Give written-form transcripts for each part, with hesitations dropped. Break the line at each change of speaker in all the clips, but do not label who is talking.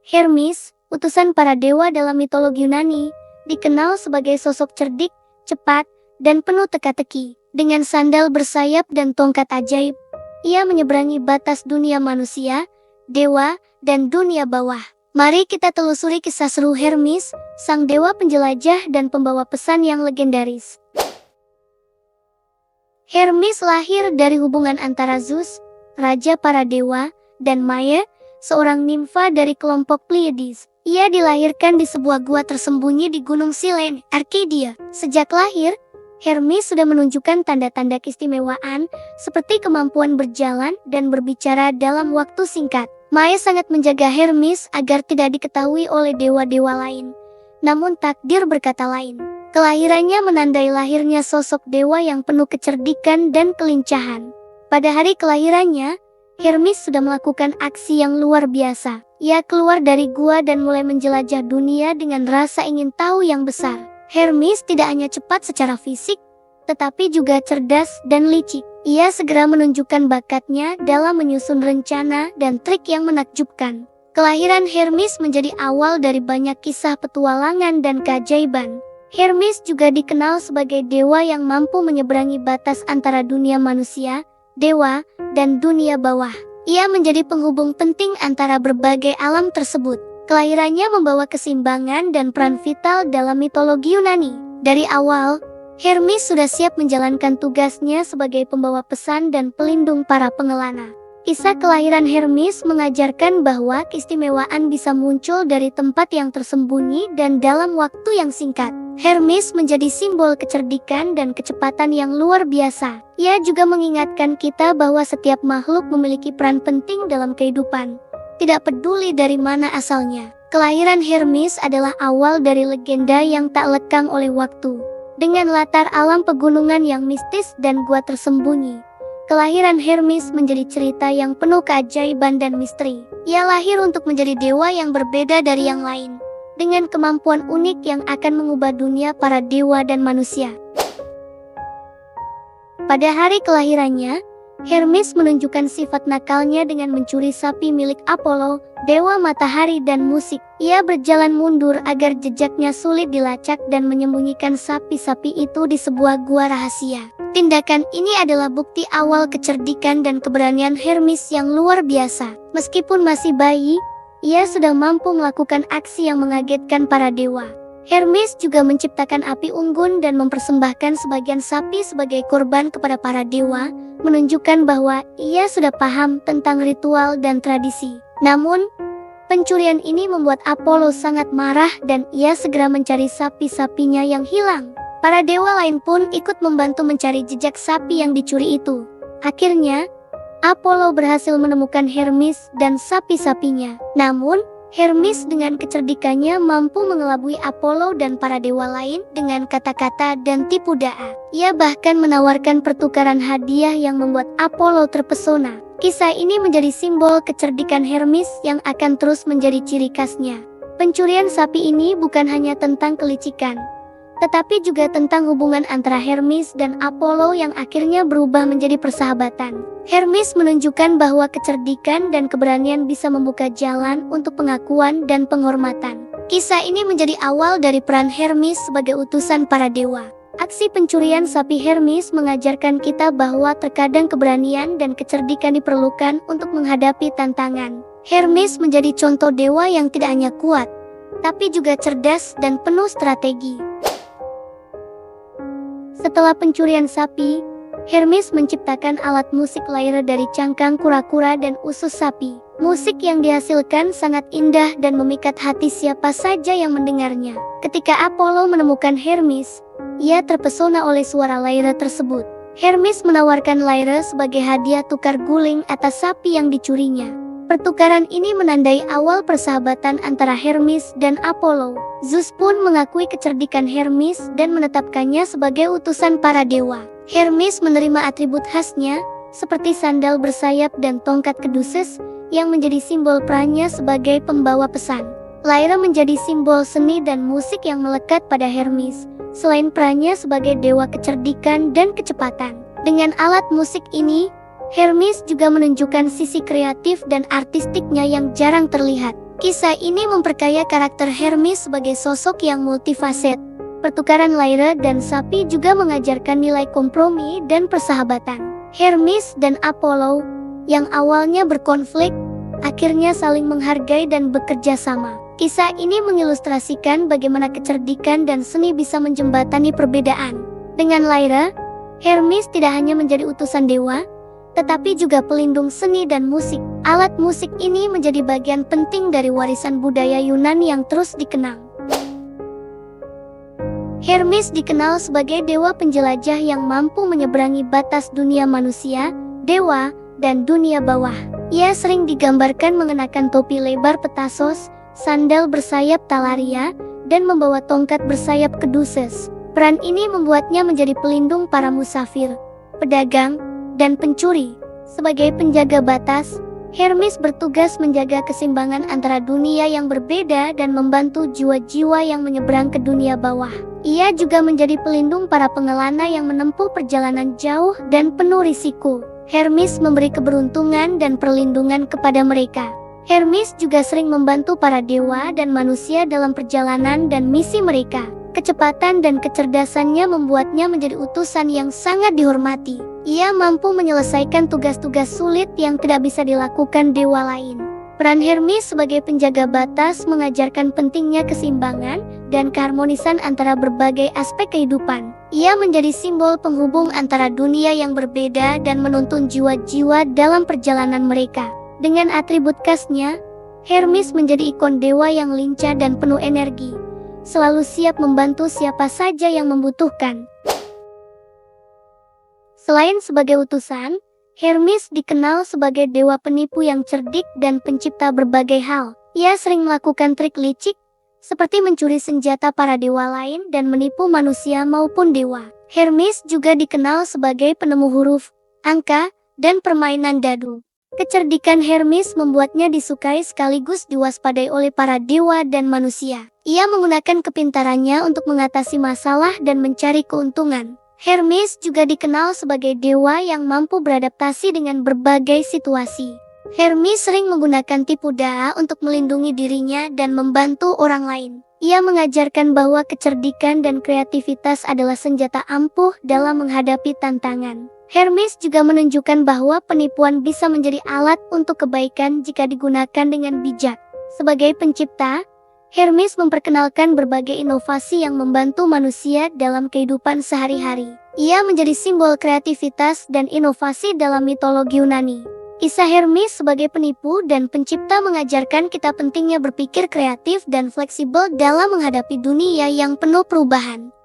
Hermes, utusan para dewa dalam mitologi Yunani, dikenal sebagai sosok cerdik, cepat, dan penuh teka-teki. Dengan sandal bersayap dan tongkat ajaib, ia menyeberangi batas dunia manusia, dewa, dan dunia bawah. Mari kita telusuri kisah seru Hermes, sang dewa penjelajah dan pembawa pesan yang legendaris. Hermes lahir dari hubungan antara Zeus, raja para dewa, dan Maia, seorang nimfa dari kelompok Pleiades. Ia dilahirkan di sebuah gua tersembunyi di Gunung Silene, Arcadia. Sejak lahir, Hermes sudah menunjukkan tanda-tanda keistimewaan, seperti kemampuan berjalan dan berbicara dalam waktu singkat. Maia sangat menjaga Hermes agar tidak diketahui oleh dewa-dewa lain. Namun takdir berkata lain. Kelahirannya menandai lahirnya sosok dewa yang penuh kecerdikan dan kelincahan. Pada hari kelahirannya, Hermes sudah melakukan aksi yang luar biasa. Ia keluar dari gua dan mulai menjelajah dunia dengan rasa ingin tahu yang besar. Hermes tidak hanya cepat secara fisik, tetapi juga cerdas dan licik. Ia segera menunjukkan bakatnya dalam menyusun rencana dan trik yang menakjubkan. Kelahiran Hermes menjadi awal dari banyak kisah petualangan dan keajaiban. Hermes juga dikenal sebagai dewa yang mampu menyeberangi batas antara dunia manusia, dewa, dan dunia bawah. Ia menjadi penghubung penting antara berbagai alam tersebut. Kelahirannya membawa keseimbangan dan peran vital dalam mitologi Yunani. Dari awal, Hermes sudah siap menjalankan tugasnya sebagai pembawa pesan dan pelindung para pengelana. Kisah kelahiran Hermes mengajarkan bahwa keistimewaan bisa muncul dari tempat yang tersembunyi dan dalam waktu yang singkat. Hermes menjadi simbol kecerdikan dan kecepatan yang luar biasa. Ia juga mengingatkan kita bahwa setiap makhluk memiliki peran penting dalam kehidupan, tidak peduli dari mana asalnya. Kelahiran Hermes adalah awal dari legenda yang tak lekang oleh waktu. Dengan latar alam pegunungan yang mistis dan gua tersembunyi, kelahiran Hermes menjadi cerita yang penuh keajaiban dan misteri. Ia lahir untuk menjadi dewa yang berbeda dari yang lain, dengan kemampuan unik yang akan mengubah dunia para dewa dan manusia. Pada hari kelahirannya, Hermes menunjukkan sifat nakalnya dengan mencuri sapi milik Apollo, dewa matahari dan musik. Ia berjalan mundur agar jejaknya sulit dilacak dan menyembunyikan sapi-sapi itu di sebuah gua rahasia. Tindakan ini adalah bukti awal kecerdikan dan keberanian Hermes yang luar biasa. Meskipun masih bayi, ia sudah mampu melakukan aksi yang mengagetkan para dewa. Hermes juga menciptakan api unggun dan mempersembahkan sebagian sapi sebagai korban kepada para dewa, menunjukkan bahwa ia sudah paham tentang ritual dan tradisi. Namun, pencurian ini membuat Apollo sangat marah dan ia segera mencari sapi-sapinya yang hilang. Para dewa lain pun ikut membantu mencari jejak sapi yang dicuri itu. Akhirnya, Apollo berhasil menemukan Hermes dan sapi-sapinya. Namun, Hermes dengan kecerdikannya mampu mengelabui Apollo dan para dewa lain dengan kata-kata dan tipu daya. Ia bahkan menawarkan pertukaran hadiah yang membuat Apollo terpesona. Kisah ini menjadi simbol kecerdikan Hermes yang akan terus menjadi ciri khasnya. Pencurian sapi ini bukan hanya tentang kelicikan, tetapi juga tentang hubungan antara Hermes dan Apollo yang akhirnya berubah menjadi persahabatan. Hermes menunjukkan bahwa kecerdikan dan keberanian bisa membuka jalan untuk pengakuan dan penghormatan. Kisah ini menjadi awal dari peran Hermes sebagai utusan para dewa. Aksi pencurian sapi Hermes mengajarkan kita bahwa terkadang keberanian dan kecerdikan diperlukan untuk menghadapi tantangan. Hermes menjadi contoh dewa yang tidak hanya kuat, tapi juga cerdas dan penuh strategi. Setelah pencurian sapi, Hermes menciptakan alat musik lyre dari cangkang kura-kura dan usus sapi. Musik yang dihasilkan sangat indah dan memikat hati siapa saja yang mendengarnya. Ketika Apollo menemukan Hermes, ia terpesona oleh suara lyre tersebut. Hermes menawarkan lyre sebagai hadiah tukar guling atas sapi yang dicurinya. Pertukaran ini menandai awal persahabatan antara Hermes dan Apollo. Zeus pun mengakui kecerdikan Hermes dan menetapkannya sebagai utusan para dewa. Hermes menerima atribut khasnya, seperti sandal bersayap dan tongkat keduses, yang menjadi simbol perannya sebagai pembawa pesan. Lyra menjadi simbol seni dan musik yang melekat pada Hermes, selain perannya sebagai dewa kecerdikan dan kecepatan. Dengan alat musik ini, Hermes juga menunjukkan sisi kreatif dan artistiknya yang jarang terlihat. Kisah ini memperkaya karakter Hermes sebagai sosok yang multifaset. Pertukaran Lyra dan sapi juga mengajarkan nilai kompromi dan persahabatan. Hermes dan Apollo, yang awalnya berkonflik, akhirnya saling menghargai dan bekerja sama. Kisah ini mengilustrasikan bagaimana kecerdikan dan seni bisa menjembatani perbedaan. Dengan Lyra, Hermes tidak hanya menjadi utusan dewa, tetapi juga pelindung seni dan musik. Alat musik ini menjadi bagian penting dari warisan budaya Yunani yang terus dikenang. Hermes dikenal sebagai dewa penjelajah yang mampu menyeberangi batas dunia manusia, dewa, dan dunia bawah. Ia sering digambarkan mengenakan topi lebar Petasos, sandal bersayap Talaria, dan membawa tongkat bersayap Caduceus. Peran ini membuatnya menjadi pelindung para musafir, pedagang, dan pencuri. Sebagai penjaga batas, Hermes bertugas menjaga keseimbangan antara dunia yang berbeda dan membantu jiwa-jiwa yang menyeberang ke dunia bawah. Ia juga menjadi pelindung para pengelana yang menempuh perjalanan jauh dan penuh risiko. Hermes memberi keberuntungan dan perlindungan kepada mereka. Hermes juga sering membantu para dewa dan manusia dalam perjalanan dan misi mereka. Kecepatan dan kecerdasannya membuatnya menjadi utusan yang sangat dihormati. Ia mampu menyelesaikan tugas-tugas sulit yang tidak bisa dilakukan dewa lain. Peran Hermes sebagai penjaga batas mengajarkan pentingnya keseimbangan dan keharmonisan antara berbagai aspek kehidupan. Ia menjadi simbol penghubung antara dunia yang berbeda dan menuntun jiwa-jiwa dalam perjalanan mereka. Dengan atribut khasnya, Hermes menjadi ikon dewa yang lincah dan penuh energi, selalu siap membantu siapa saja yang membutuhkan. Selain sebagai utusan, Hermes dikenal sebagai dewa penipu yang cerdik dan pencipta berbagai hal. Ia sering melakukan trik licik, seperti mencuri senjata para dewa lain dan menipu manusia maupun dewa. Hermes juga dikenal sebagai penemu huruf, angka, dan permainan dadu. Kecerdikan Hermes membuatnya disukai sekaligus diwaspadai oleh para dewa dan manusia. Ia menggunakan kepintarannya untuk mengatasi masalah dan mencari keuntungan. Hermes juga dikenal sebagai dewa yang mampu beradaptasi dengan berbagai situasi. Hermes sering menggunakan tipu daya untuk melindungi dirinya dan membantu orang lain. Ia mengajarkan bahwa kecerdikan dan kreativitas adalah senjata ampuh dalam menghadapi tantangan. Hermes juga menunjukkan bahwa penipuan bisa menjadi alat untuk kebaikan jika digunakan dengan bijak. Sebagai pencipta, Hermes memperkenalkan berbagai inovasi yang membantu manusia dalam kehidupan sehari-hari. Ia menjadi simbol kreativitas dan inovasi dalam mitologi Yunani. Kisah Hermes sebagai penipu dan pencipta mengajarkan kita pentingnya berpikir kreatif dan fleksibel dalam menghadapi dunia yang penuh perubahan.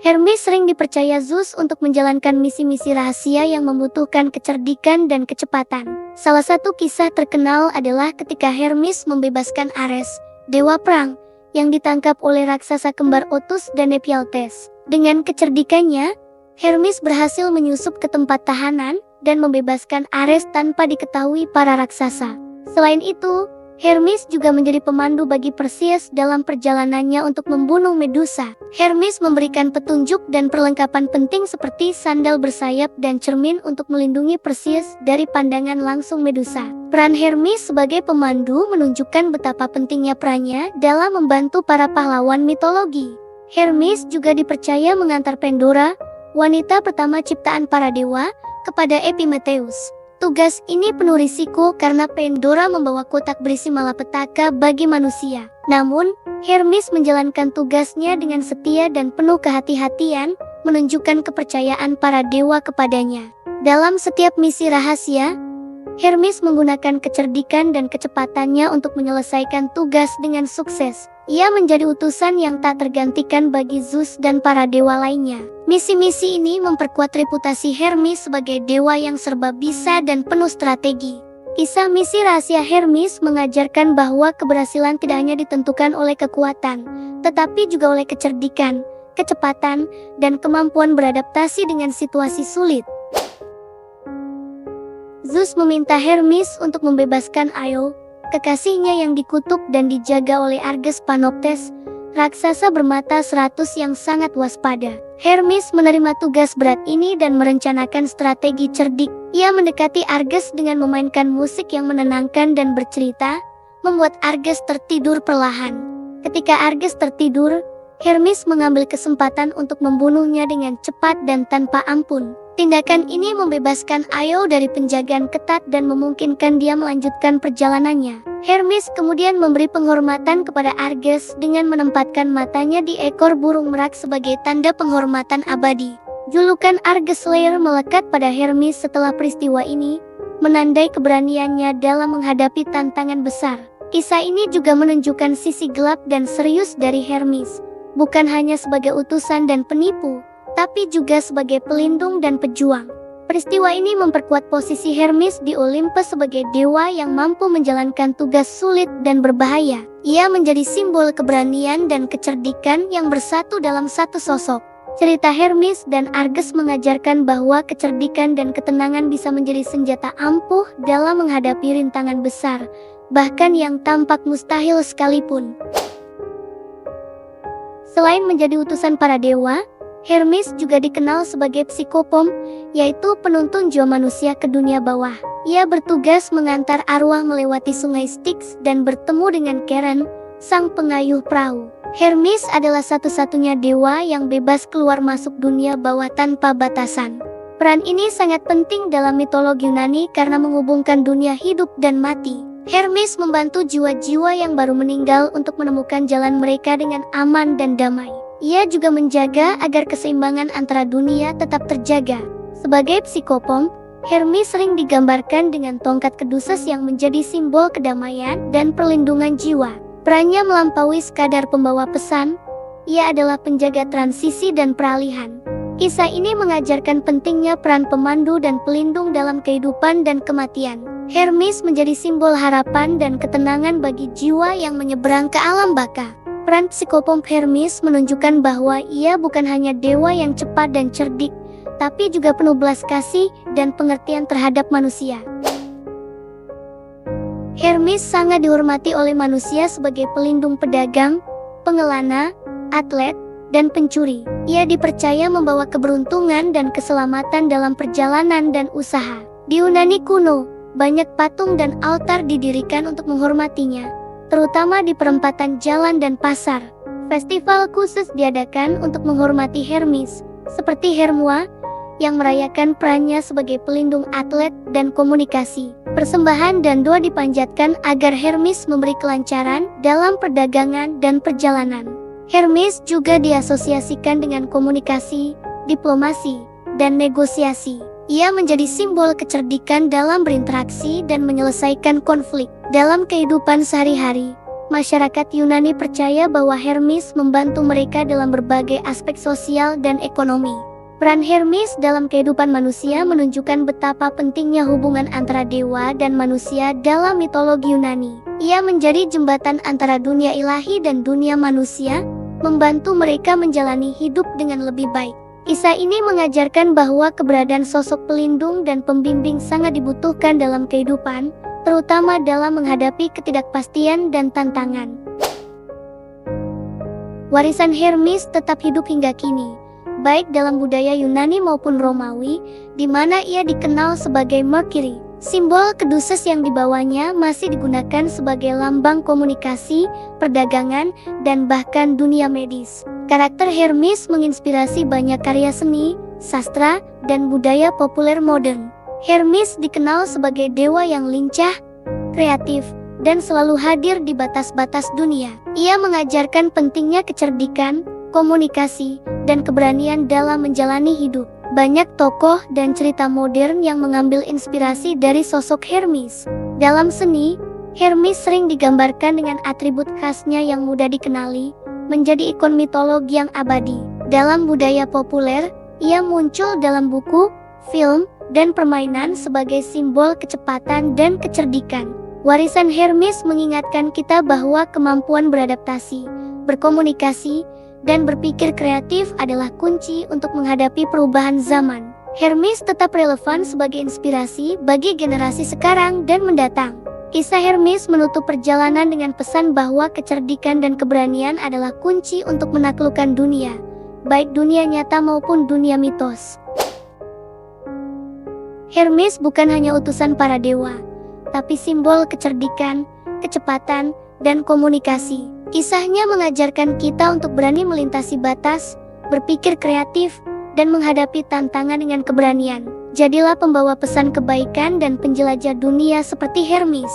Hermes sering dipercaya Zeus untuk menjalankan misi-misi rahasia yang membutuhkan kecerdikan dan kecepatan. Salah satu kisah terkenal adalah ketika Hermes membebaskan Ares, dewa perang, yang ditangkap oleh raksasa kembar Otus dan Ephialtes. Dengan kecerdikannya, Hermes berhasil menyusup ke tempat tahanan dan membebaskan Ares tanpa diketahui para raksasa. Selain itu, Hermes juga menjadi pemandu bagi Perseus dalam perjalanannya untuk membunuh Medusa. Hermes memberikan petunjuk dan perlengkapan penting seperti sandal bersayap dan cermin untuk melindungi Perseus dari pandangan langsung Medusa. Peran Hermes sebagai pemandu menunjukkan betapa pentingnya perannya dalam membantu para pahlawan mitologi. Hermes juga dipercaya mengantar Pandora, wanita pertama ciptaan para dewa, kepada Epimetheus. Tugas ini penuh risiko karena Pandora membawa kotak berisi malapetaka bagi manusia. Namun, Hermes menjalankan tugasnya dengan setia dan penuh kehati-hatian, menunjukkan kepercayaan para dewa kepadanya. Dalam setiap misi rahasia, Hermes menggunakan kecerdikan dan kecepatannya untuk menyelesaikan tugas dengan sukses. Ia menjadi utusan yang tak tergantikan bagi Zeus dan para dewa lainnya. Misi-misi ini memperkuat reputasi Hermes sebagai dewa yang serba bisa dan penuh strategi. Kisah misi rahasia Hermes mengajarkan bahwa keberhasilan tidak hanya ditentukan oleh kekuatan, tetapi juga oleh kecerdikan, kecepatan, dan kemampuan beradaptasi dengan situasi sulit. Zeus meminta Hermes untuk membebaskan Io, kekasihnya yang dikutuk dan dijaga oleh Arges Panoptes, raksasa bermata 100 yang sangat waspada. Hermes menerima tugas berat ini dan merencanakan strategi cerdik. Ia mendekati Arges dengan memainkan musik yang menenangkan dan bercerita, membuat Arges tertidur perlahan. Ketika Arges tertidur, Hermes mengambil kesempatan untuk membunuhnya dengan cepat dan tanpa ampun. Tindakan ini membebaskan Io dari penjagaan ketat dan memungkinkan dia melanjutkan perjalanannya. Hermes kemudian memberi penghormatan kepada Arges dengan menempatkan matanya di ekor burung merak sebagai tanda penghormatan abadi. Julukan Arges Slayer melekat pada Hermes setelah peristiwa ini, menandai keberaniannya dalam menghadapi tantangan besar. Kisah ini juga menunjukkan sisi gelap dan serius dari Hermes, bukan hanya sebagai utusan dan penipu, tapi juga sebagai pelindung dan pejuang. Peristiwa ini memperkuat posisi Hermes di Olympus sebagai dewa yang mampu menjalankan tugas sulit dan berbahaya. Ia menjadi simbol keberanian dan kecerdikan yang bersatu dalam satu sosok. Cerita Hermes dan Arges mengajarkan bahwa kecerdikan dan ketenangan bisa menjadi senjata ampuh dalam menghadapi rintangan besar, bahkan yang tampak mustahil sekalipun. Selain menjadi utusan para dewa, Hermes juga dikenal sebagai psikopom, yaitu penuntun jiwa manusia ke dunia bawah. Ia bertugas mengantar arwah melewati sungai Styx dan bertemu dengan Charon, sang pengayuh perahu. Hermes adalah satu-satunya dewa yang bebas keluar masuk dunia bawah tanpa batasan. Peran ini sangat penting dalam mitologi Yunani karena menghubungkan dunia hidup dan mati. Hermes membantu jiwa-jiwa yang baru meninggal untuk menemukan jalan mereka dengan aman dan damai. Ia juga menjaga agar keseimbangan antara dunia tetap terjaga. Sebagai psikopom, Hermes sering digambarkan dengan tongkat keduses yang menjadi simbol kedamaian dan perlindungan jiwa. Perannya melampaui sekadar pembawa pesan, ia adalah penjaga transisi dan peralihan. Kisah ini mengajarkan pentingnya peran pemandu dan pelindung dalam kehidupan dan kematian. Hermes menjadi simbol harapan dan ketenangan bagi jiwa yang menyeberang ke alam baka. Peran psikopom Hermes menunjukkan bahwa ia bukan hanya dewa yang cepat dan cerdik, tapi juga penuh belas kasih dan pengertian terhadap manusia. Hermes sangat dihormati oleh manusia sebagai pelindung pedagang, pengelana, atlet, dan pencuri. Ia dipercaya membawa keberuntungan dan keselamatan dalam perjalanan dan usaha. Di Yunani kuno, banyak patung dan altar didirikan untuk menghormatinya, terutama di perempatan jalan dan pasar. Festival khusus diadakan untuk menghormati Hermes, seperti Hermua, yang merayakan perannya sebagai pelindung atlet dan komunikasi. Persembahan dan doa dipanjatkan agar Hermes memberi kelancaran dalam perdagangan dan perjalanan. Hermes juga diasosiasikan dengan komunikasi, diplomasi, dan negosiasi. Ia menjadi simbol kecerdikan dalam berinteraksi dan menyelesaikan konflik. Dalam kehidupan sehari-hari, masyarakat Yunani percaya bahwa Hermes membantu mereka dalam berbagai aspek sosial dan ekonomi. Peran Hermes dalam kehidupan manusia menunjukkan betapa pentingnya hubungan antara dewa dan manusia dalam mitologi Yunani. Ia menjadi jembatan antara dunia ilahi dan dunia manusia, membantu mereka menjalani hidup dengan lebih baik. Kisah ini mengajarkan bahwa keberadaan sosok pelindung dan pembimbing sangat dibutuhkan dalam kehidupan, terutama dalam menghadapi ketidakpastian dan tantangan. Warisan Hermes tetap hidup hingga kini, baik dalam budaya Yunani maupun Romawi, di mana ia dikenal sebagai Mercury. Simbol keduses yang dibawanya masih digunakan sebagai lambang komunikasi, perdagangan, dan bahkan dunia medis. Karakter Hermes menginspirasi banyak karya seni, sastra, dan budaya populer modern. Hermes dikenal sebagai dewa yang lincah, kreatif, dan selalu hadir di batas-batas dunia. Ia mengajarkan pentingnya kecerdikan, komunikasi, dan keberanian dalam menjalani hidup. Banyak tokoh dan cerita modern yang mengambil inspirasi dari sosok Hermes. Dalam seni, Hermes sering digambarkan dengan atribut khasnya yang mudah dikenali, menjadi ikon mitologi yang abadi. Dalam budaya populer, ia muncul dalam buku, film, dan permainan sebagai simbol kecepatan dan kecerdikan. Warisan Hermes mengingatkan kita bahwa kemampuan beradaptasi, berkomunikasi, dan berpikir kreatif adalah kunci untuk menghadapi perubahan zaman. Hermes tetap relevan sebagai inspirasi bagi generasi sekarang dan mendatang. Kisah Hermes menutup perjalanan dengan pesan bahwa kecerdikan dan keberanian adalah kunci untuk menaklukkan dunia, baik dunia nyata maupun dunia mitos. Hermes bukan hanya utusan para dewa, tapi simbol kecerdikan, kecepatan, dan komunikasi. Kisahnya mengajarkan kita untuk berani melintasi batas, berpikir kreatif, dan menghadapi tantangan dengan keberanian. Jadilah pembawa pesan kebaikan dan penjelajah dunia seperti Hermes.